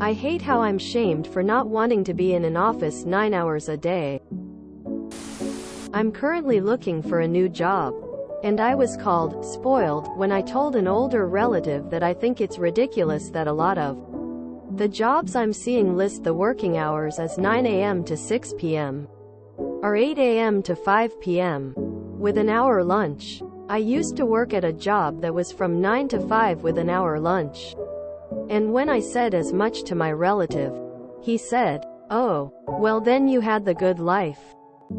I hate how I'm shamed for not wanting to be in an office 9 hours a day. I'm currently looking for a new job. And I was called spoiled when I told an older relative that I think it's ridiculous that a lot of the jobs I'm seeing list the working hours as 9 a.m. to 6 p.m. or 8 a.m. to 5 p.m. with an hour lunch. I used to work at a job that was from 9 to 5 with an hour lunch. And when I said as much to my relative, he said, "Oh, well then you had the good life.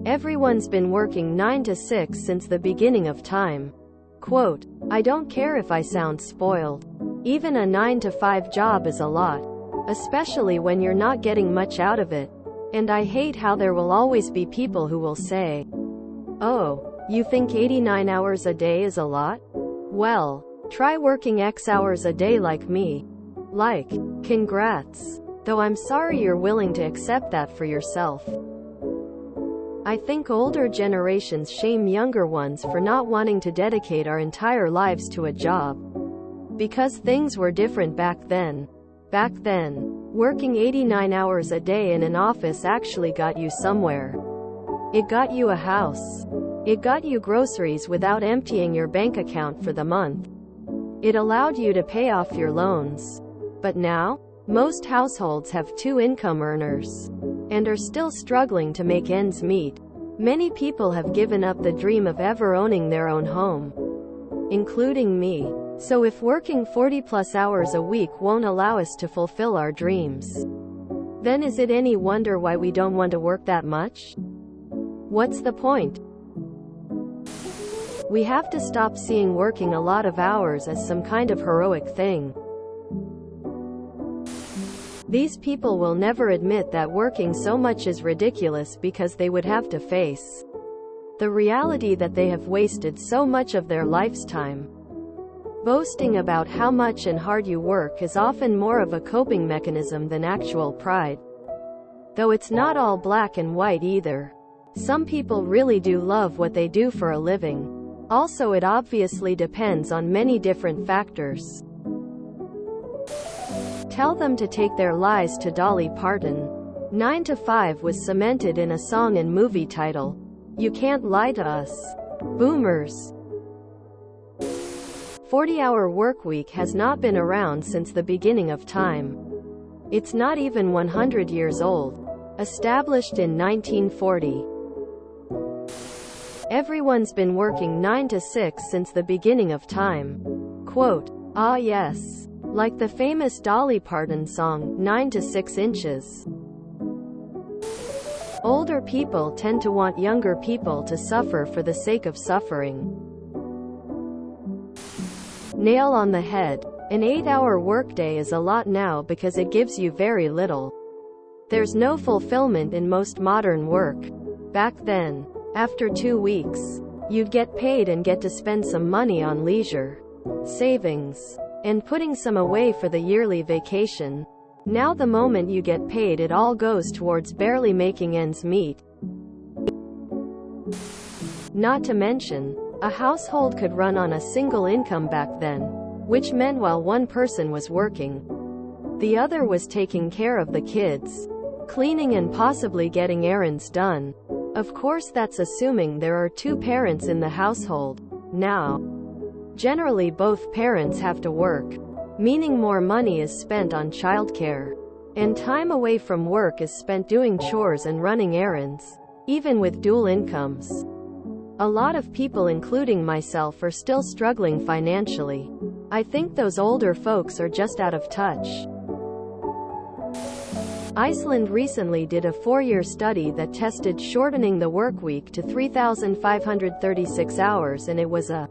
Everyone's been working 9 to 6 since the beginning of time." Quote, I don't care if I sound spoiled. Even a 9 to 5 job is a lot, especially when you're not getting much out of it. And I hate how there will always be people who will say, "Oh, you think 89 hours a day is a lot? Well, try working X hours a day like me." Like, congrats. Though I'm sorry you're willing to accept that for yourself. I think older generations shame younger ones for not wanting to dedicate our entire lives to a job. Because things were different back then. Back then, working 89 hours a day in an office actually got you somewhere. It got you a house. It got you groceries without emptying your bank account for the month. It allowed you to pay off your loans. But now, most households have 2 income earners and are still struggling to make ends meet. Many people have given up the dream of ever owning their own home, including me. So if working 40+ hours a week won't allow us to fulfill our dreams, then is it any wonder why we don't want to work that much? What's the point? We have to stop seeing working a lot of hours as some kind of heroic thing. These people will never admit that working so much is ridiculous because they would have to face the reality that they have wasted so much of their life's time. Boasting about how much and hard you work is often more of a coping mechanism than actual pride. Though it's not all black and white either. Some people really do love what they do for a living. Also, it obviously depends on many different factors. Tell them to take their lies to Dolly Parton. 9 to 5 was cemented in a song and movie title. You can't lie to us. Boomers. 40-hour workweek has not been around since the beginning of time. It's not even 100 years old. Established in 1940. Everyone's been working 9 to 6 since the beginning of time. Quote, ah yes. Like the famous Dolly Parton song, 9 to 6 inches. Older people tend to want younger people to suffer for the sake of suffering. Nail on the head. An 8-hour workday is a lot now because it gives you very little. There's no fulfillment in most modern work. Back then, after 2 weeks, you'd get paid and get to spend some money on leisure, savings, and putting some away for the yearly vacation. Now the moment you get paid, it all goes towards barely making ends meet. Not to mention, a household could run on a single income back then, which meant while one person was working, the other was taking care of the kids, cleaning and possibly getting errands done. Of course, that's assuming there are 2 parents in the household. Now, generally both parents have to work, meaning more money is spent on childcare, and time away from work is spent doing chores and running errands, even with dual incomes. A lot of people, including myself, are still struggling financially. I think those older folks are just out of touch. Iceland recently did a 4-year study that tested shortening the workweek to 3,536 hours, and it was a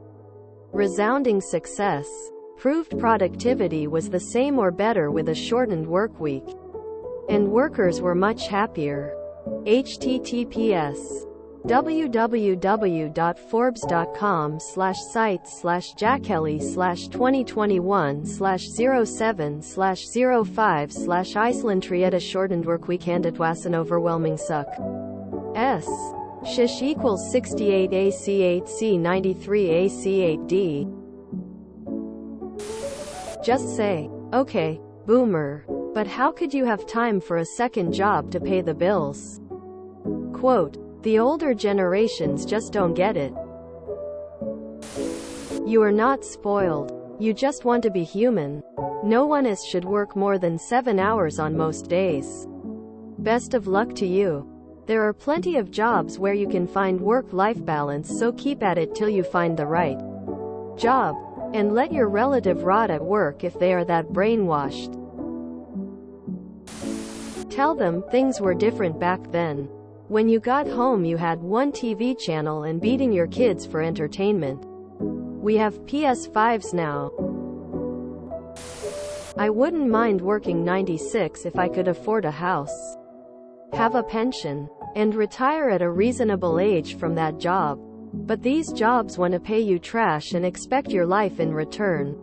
resounding success. Proved productivity was the same or better with a shortened workweek, and workers were much happier. https www.forbes.com/site/jackkelly/2021/07/05/Iceland shortened workweek and it was an overwhelming suck. Shish equals 68 AC8C 93 AC8D. Just say, okay, boomer. But how could you have time for a second job to pay the bills? Quote, the older generations just don't get it. You are not spoiled. You just want to be human. No one else should work more than 7 hours on most days. Best of luck to you. There are plenty of jobs where you can find work-life balance, so keep at it till you find the right job. And let your relative rot at work if they are that brainwashed. Tell them things were different back then. When you got home you had one TV channel and beating your kids for entertainment. We have PS5s now. I wouldn't mind working 96 if I could afford a house, have a pension, and retire at a reasonable age from that job. But these jobs want to pay you trash and expect your life in return.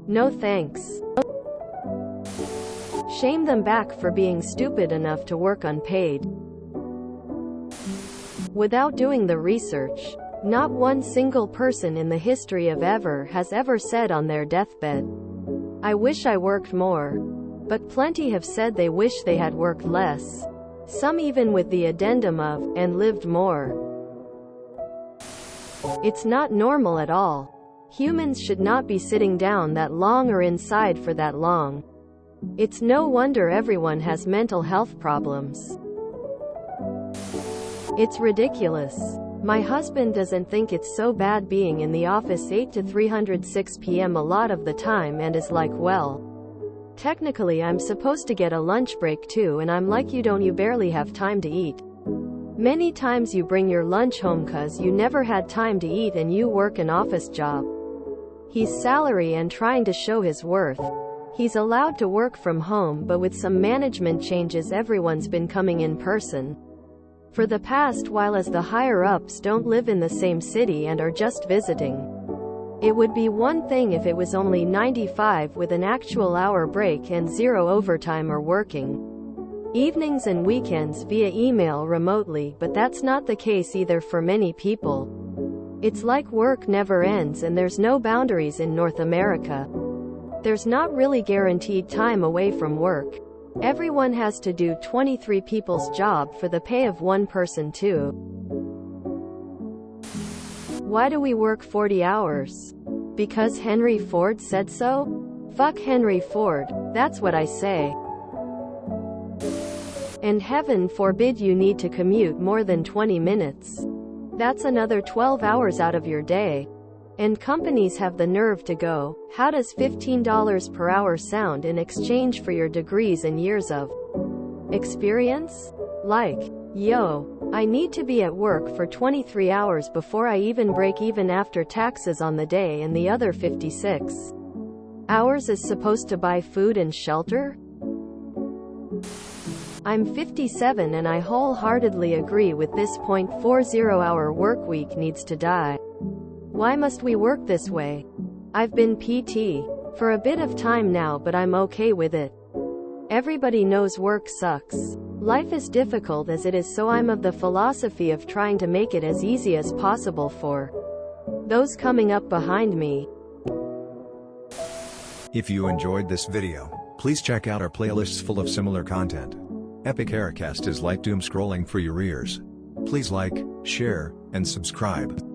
No thanks. Shame them back for being stupid enough to work unpaid. Without doing the research, not one single person in the history of ever has ever said on their deathbed, I wish I worked more. But plenty have said they wish they had worked less. Some even with the addendum of, and lived more. It's not normal at all. Humans should not be sitting down that long or inside for that long. It's no wonder everyone has mental health problems. It's ridiculous. My husband doesn't think it's so bad being in the office 8 to 306 p.m. a lot of the time and is like, well, technically I'm supposed to get a lunch break too, and I'm like, you barely have time to eat. Many times you bring your lunch home cause you never had time to eat and you work an office job. He's salary and trying to show his worth. He's allowed to work from home, but with some management changes everyone's been coming in person for the past while, as the higher-ups don't live in the same city and are just visiting. It would be one thing if it was only 95 with an actual hour break and 0 overtime or working evenings and weekends via email remotely, but that's not the case either for many people. It's like work never ends and there's no boundaries in North America. There's not really guaranteed time away from work. Everyone has to do 23 people's job for the pay of one person too. Why do we work 40 hours? Because Henry Ford said so? Fuck Henry Ford, that's what I say. And heaven forbid you need to commute more than 20 minutes. That's another 12 hours out of your day. And companies have the nerve to go, how does $15 per hour sound in exchange for your degrees and years of experience? Like, yo, I need to be at work for 23 hours before I even break even after taxes on the day, and the other 56 hours is supposed to buy food and shelter? I'm 57 and I wholeheartedly agree with this point. 40-hour workweek needs to die. Why must we work this way? I've been PT for a bit of time now, but I'm okay with it. Everybody knows work sucks. Life is difficult as it is, so I'm of the philosophy of trying to make it as easy as possible for those coming up behind me. If you enjoyed this video, please check out our playlists full of similar content. Epic Aircast is like doom scrolling for your ears. Please like, share, and subscribe.